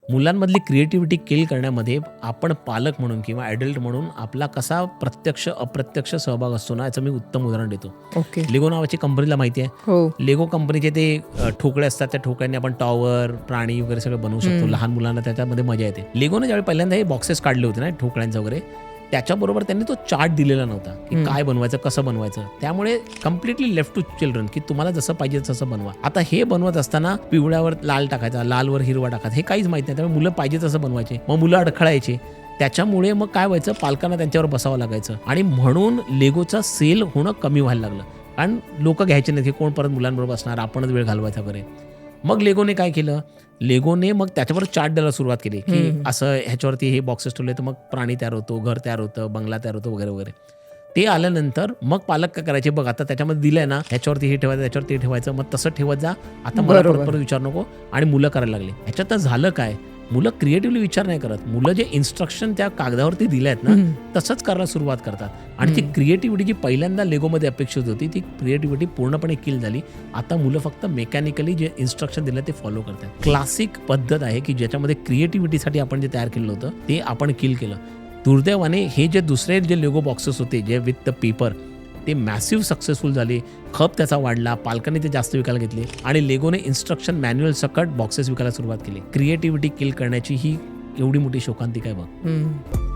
मुलांमधली creativity किल करण्यामध्ये आपण पालक म्हणून किंवा ॲडल्ट म्हणून आपला कसा प्रत्यक्ष अप्रत्यक्ष सहभाग असतो ना, याचं मी उत्तम उदाहरण देतो. ओके. लेगो नावाची कंपनीला माहिती आहे. हो. लेगो कंपनीचे ते ठोकळे असतात, त्या ठोकळ्यांनी आपण टॉवर, प्राणी वगैरे सगळं बनवू शकतो. लहान मुलांना त्याच्यामध्ये मजा येते. लेगोने ज्यावेळी पहिल्यांदा हे बॉक्सेस काढले होते ना ठोकळ्यांचं वगैरे, त्याच्याबरोबर त्यांनी तो चार्ट दिलेला नव्हता की काय बनवायचं, कसं बनवायचं. त्यामुळे कम्प्लिटली लेफ्ट टू चिल्ड्रन की तुम्हाला जसं पाहिजे तसं बनवा. आता हे बनवत असताना पिवळ्यावर लाल टाकायचा, लालवर हिरवा टाकायचा, हे काहीच माहित नाही. त्यामुळे मुलं पाहिजे तसं बनवायचे, मग मुलं अडखळायचे. त्याच्यामुळे मग काय व्हायचं, पालकांना त्यांच्यावर बसावं लागायचं आणि म्हणून लेगोचा सेल होणं कमी व्हायला लागलं. कारण लोक घ्यायचे नाही की कोण परत मुलांबरोबर बसणार, आपणच वेळ घालवायचा वगैरे. मग लेगोने काय केलं, लेगोने मग त्याच्यावर चार्ट द्यायला सुरुवात केली की असं ह्याच्यावरती हे बॉक्सेस ठेवले तर मग प्राणी तयार होतो, घर तयार होतं, बंगला तयार होतो वगैरे वगैरे. ते आल्यानंतर मग पालक काय करायचे, बघ आता त्याच्यामध्ये दिलंय ना, ह्याच्यावरती हे ठेवायचं, त्याच्यावरती हे ठेवायचं, मग तसं ठेवत जा, आता मला परत विचार नको. आणि मुलं करायला लागली. ह्याच्यात झालं काय, मुलं क्रिएटिव्हली विचार नाही करत. मुलं जे इन्स्ट्रक्शन त्या कागदावरती दिले आहेत ना, तसंच करायला सुरुवात करतात. आणि ती क्रिएटिव्हिटी जी पहिल्यांदा लेगोमध्ये अपेक्षित होती, ती क्रिएटिव्हिटी पूर्णपणे किल झाली. आता मुलं फक्त मेकॅनिकली जे इन्स्ट्रक्शन दिलं ते फॉलो करतात. क्लासिक पद्धत आहे की ज्याच्यामध्ये क्रिएटिव्हिटीसाठी आपण जे तयार केलं होतं ते आपण किल केलं. दुर्दैवाने हे जे दुसरे जे लेगो बॉक्सेस होते जे विथ द पेपर, ते मॅसिव्ह सक्सेसफुल झाले. खप त्याचा वाढला, पालकांनी ते जास्त विकायला घेतले आणि लेगोने इन्स्ट्रक्शन मॅन्युअल सकट बॉक्सेस विकायला सुरुवात केली. क्रिएटिव्हिटी किल करण्याची ही एवढी मोठी शोकांतिका आहे बघ.